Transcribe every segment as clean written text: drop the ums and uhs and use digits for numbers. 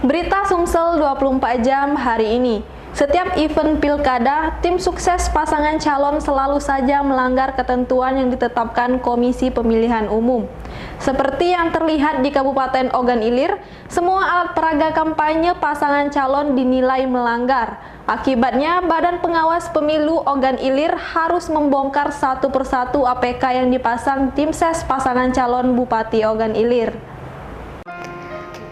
Berita Sumsel 24 jam hari ini. Setiap event pilkada, tim sukses pasangan calon selalu saja melanggar ketentuan yang ditetapkan Komisi Pemilihan Umum. Seperti yang terlihat di Kabupaten Ogan Ilir, semua alat peraga kampanye pasangan calon dinilai melanggar. Akibatnya, Badan Pengawas Pemilu Ogan Ilir harus membongkar satu persatu APK yang dipasang tim ses pasangan calon Bupati Ogan Ilir.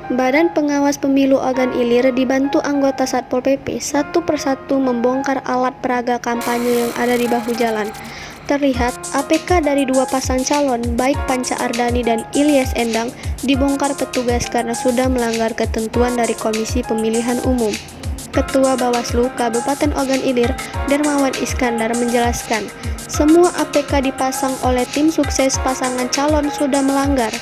Badan Pengawas Pemilu Ogan Ilir dibantu anggota Satpol PP satu persatu membongkar alat peraga kampanye yang ada di bahu jalan. Terlihat APK dari dua pasang calon, baik Panca Ardani dan Ilyas Endang, dibongkar petugas karena sudah melanggar ketentuan dari Komisi Pemilihan Umum. Ketua Bawaslu Kabupaten Ogan Ilir, Dermawan Iskandar menjelaskan, semua APK dipasang oleh tim sukses pasangan calon sudah melanggar.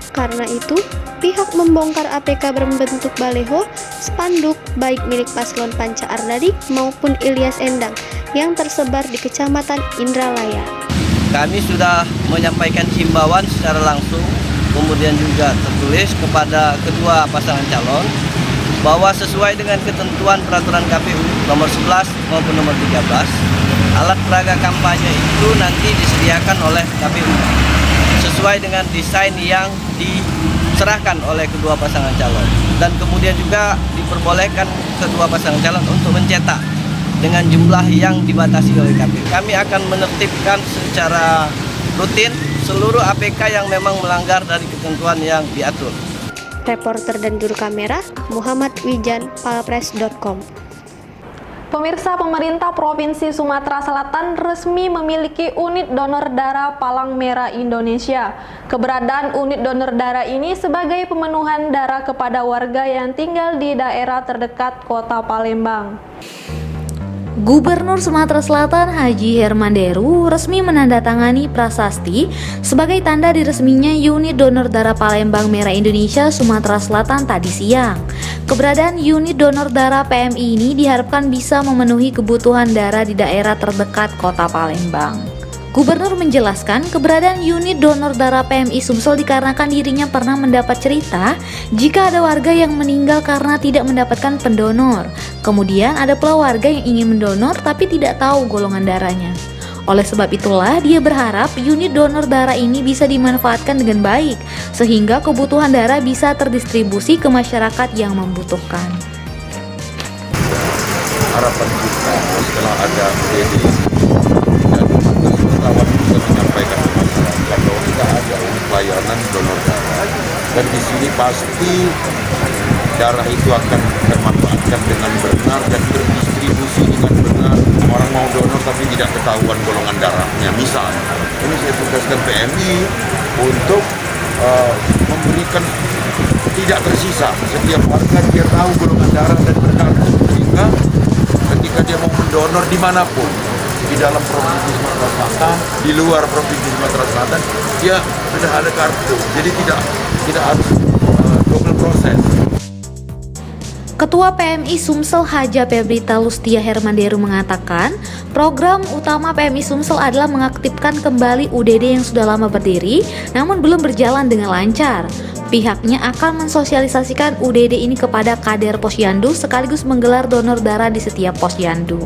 Karena itu, pihak membongkar APK berbentuk baleho, spanduk baik milik paslon Panca Ardani maupun Ilyas Endang yang tersebar di Kecamatan Indralaya. Kami sudah menyampaikan himbauan secara langsung, kemudian juga tertulis kepada kedua pasangan calon bahwa sesuai dengan ketentuan peraturan KPU nomor 11 maupun nomor 13, alat peraga kampanye itu nanti disediakan oleh KPU sesuai dengan desain yang diserahkan oleh kedua pasangan calon, dan kemudian juga diperbolehkan kedua pasangan calon untuk mencetak dengan jumlah yang dibatasi oleh KPU. Kami akan menertibkan secara rutin seluruh APK yang memang melanggar dari ketentuan yang diatur. Reporter dan juru kamera Muhammad Wijan, palpres.com. Pemirsa, pemerintah Provinsi Sumatera Selatan resmi memiliki unit donor darah Palang Merah Indonesia. Keberadaan unit donor darah ini sebagai pemenuhan darah kepada warga yang tinggal di daerah terdekat Kota Palembang. Gubernur Sumatera Selatan Haji Herman Deru resmi menandatangani prasasti sebagai tanda diresminya unit donor darah Palembang Merah Indonesia Sumatera Selatan tadi siang. Keberadaan unit donor darah PMI ini diharapkan bisa memenuhi kebutuhan darah di daerah terdekat Kota Palembang. Gubernur menjelaskan keberadaan unit donor darah PMI Sumsel dikarenakan dirinya pernah mendapat cerita jika ada warga yang meninggal karena tidak mendapatkan pendonor. Kemudian ada pula warga yang ingin mendonor tapi tidak tahu golongan darahnya. Oleh sebab itulah dia berharap unit donor darah ini bisa dimanfaatkan dengan baik sehingga kebutuhan darah bisa terdistribusi ke masyarakat yang membutuhkan. Harapan kita setelah ada UDD dan kawan juga menyampaikan ke masyarakat bahwa kita ada pelayanan donor darah, dan di sini pasti darah itu akan termanfaatkan dengan benar dan terdistribusi dengan benar. Orang mau donor tapi tidak ketahuan golongan darahnya. Misal, ini saya tugaskan PMI untuk memberikan tidak tersisa. Setiap warga dia tahu golongan darah dan berkartu, sehingga ketika dia mau mendonor dimanapun, di dalam Provinsi Sumatera Selatan, di luar Provinsi Sumatera Selatan, dia sudah ada kartu. Jadi tidak harus double proses. Ketua PMI Sumsel Haja Febrita Lustia Hermanderu mengatakan, program utama PMI Sumsel adalah mengaktifkan kembali UDD yang sudah lama berdiri namun belum berjalan dengan lancar. Pihaknya akan mensosialisasikan UDD ini kepada kader Posyandu sekaligus menggelar donor darah di setiap Posyandu.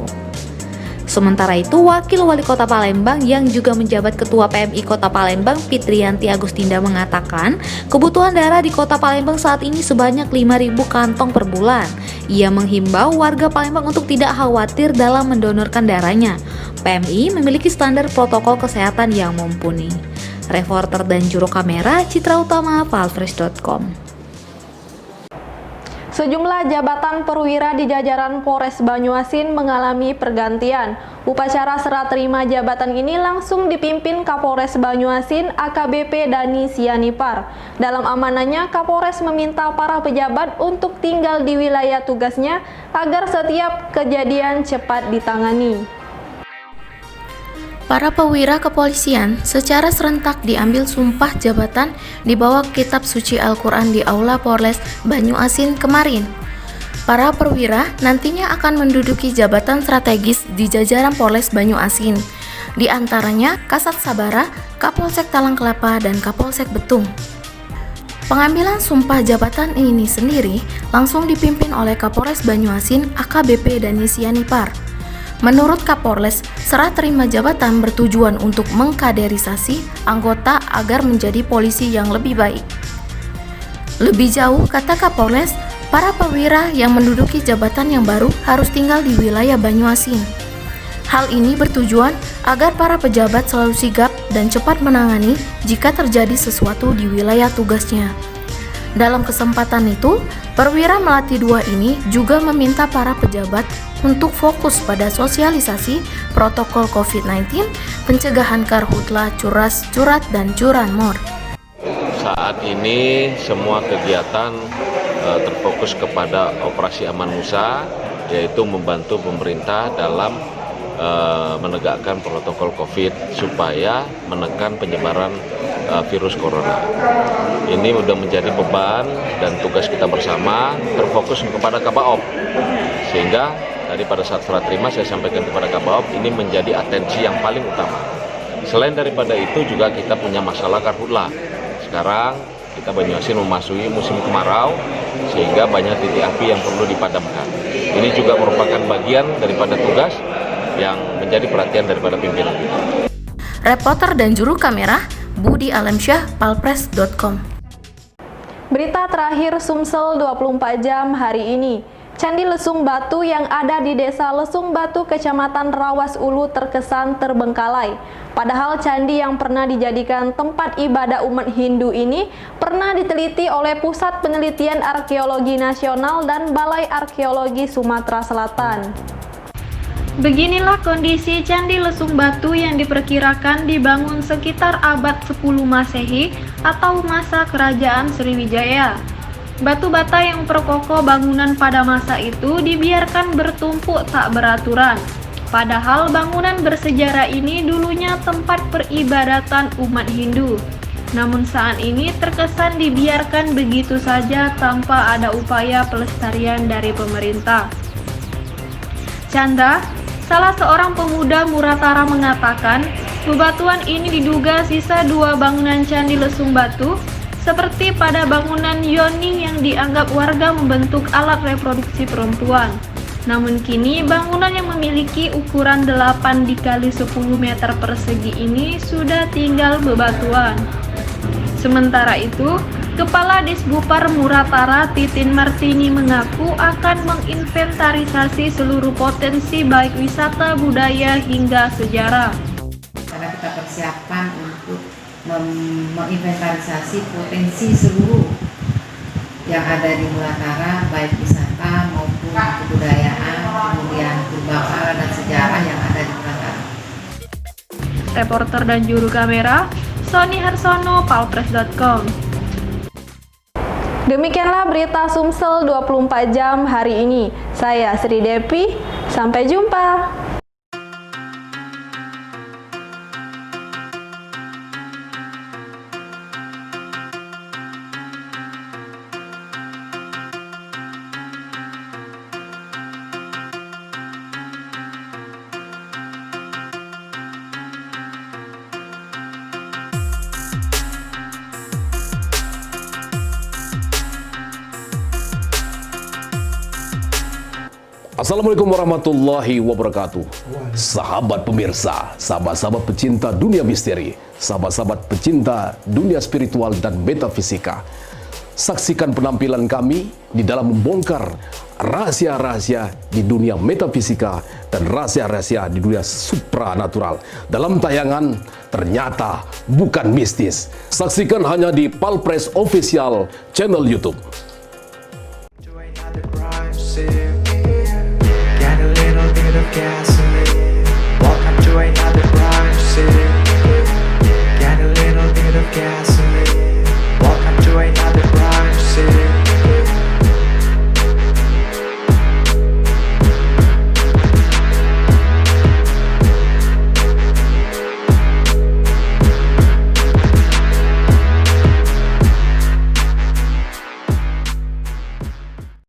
Sementara itu, Wakil Wali Kota Palembang yang juga menjabat Ketua PMI Kota Palembang, Fitriyanti Agustinda mengatakan, kebutuhan darah di Kota Palembang saat ini sebanyak 5.000 kantong per bulan. Ia menghimbau warga Palembang untuk tidak khawatir dalam mendonorkan darahnya. PMI memiliki standar protokol kesehatan yang mumpuni. Reporter dan juru kamera Citra Utama, palpres.com. Sejumlah jabatan perwira di jajaran Polres Banyuasin mengalami pergantian. Upacara serah terima jabatan ini langsung dipimpin Kapolres Banyuasin AKBP Dani Sianipar. Dalam amanahnya, Kapolres meminta para pejabat untuk tinggal di wilayah tugasnya agar setiap kejadian cepat ditangani. Para perwira kepolisian secara serentak diambil sumpah jabatan di bawah kitab suci Al-Quran di Aula Polres Banyuasin kemarin. Para perwira nantinya akan menduduki jabatan strategis di jajaran Polres Banyuasin, di antaranya Kasat Sabara, Kapolsek Talang Kelapa, dan Kapolsek Betung. Pengambilan sumpah jabatan ini sendiri langsung dipimpin oleh Kapolres Banyuasin AKBP Dani Sianipar. Menurut Kapolres, serah terima jabatan bertujuan untuk mengkaderisasi anggota agar menjadi polisi yang lebih baik. Lebih jauh, kata Kapolres, para perwira yang menduduki jabatan yang baru harus tinggal di wilayah Banyuasin. Hal ini bertujuan agar para pejabat selalu sigap dan cepat menangani jika terjadi sesuatu di wilayah tugasnya. Dalam kesempatan itu, perwira Melati II ini juga meminta para pejabat untuk fokus pada sosialisasi protokol COVID-19, pencegahan karhutla, curas, curat, dan curanmor. Saat ini semua kegiatan terfokus kepada Operasi Aman Musa, yaitu membantu pemerintah dalam menegakkan protokol COVID supaya menekan penyebaran virus corona. Ini sudah menjadi beban dan tugas kita bersama terfokus kepada Kabaop, sehingga tadi pada saat serah terima saya sampaikan kepada Kabaop ini menjadi atensi yang paling utama. Selain daripada itu juga kita punya masalah karhutla. Sekarang kita Banyuasin memasuki musim kemarau sehingga banyak titik api yang perlu dipadamkan. Ini juga merupakan bagian daripada tugas yang menjadi perhatian daripada pimpinan kita. Reporter dan juru kamera Budi Alamsyah, palpres.com. Berita terakhir Sumsel 24 jam hari ini. Candi Lesung Batu yang ada di Desa Lesung Batu, Kecamatan Rawas Ulu terkesan terbengkalai. Padahal candi yang pernah dijadikan tempat ibadah umat Hindu ini pernah diteliti oleh Pusat Penelitian Arkeologi Nasional dan Balai Arkeologi Sumatera Selatan. Beginilah kondisi Candi Lesung Batu yang diperkirakan dibangun sekitar abad 10 Masehi atau masa Kerajaan Sriwijaya. Batu bata yang memperkokoh bangunan pada masa itu dibiarkan bertumpuk tak beraturan. Padahal bangunan bersejarah ini dulunya tempat peribadatan umat Hindu. Namun saat ini terkesan dibiarkan begitu saja tanpa ada upaya pelestarian dari pemerintah. Chandra, salah seorang pemuda Muratara, mengatakan bebatuan ini diduga sisa dua bangunan Candi Lesung Batu, seperti pada bangunan Yoni yang dianggap warga membentuk alat reproduksi perempuan. Namun kini bangunan yang memiliki ukuran 8 dikali 10 meter persegi ini sudah tinggal bebatuan. Sementara itu, Kepala Disbupar Muratara Titin Martini mengaku akan menginventarisasi seluruh potensi baik wisata, budaya hingga sejarah. Karena kita persiapkan untuk menginventarisasi potensi seluruh yang ada di Muratara, baik wisata maupun kebudayaan, kemudian purba dan sejarah yang ada di Muratara. Reporter dan juru kamera Sony Harsono, palpres.com. Demikianlah berita Sumsel 24 jam hari ini. Saya Sri Depi, sampai jumpa. Assalamualaikum warahmatullahi wabarakatuh. Sahabat pemirsa, sahabat-sahabat pecinta dunia misteri, sahabat-sahabat pecinta dunia spiritual dan metafisika. Saksikan penampilan kami di dalam membongkar rahasia-rahasia di dunia metafisika dan rahasia-rahasia di dunia supranatural dalam tayangan Ternyata Bukan Mistis. Saksikan hanya di Palpres Official channel YouTube. Gas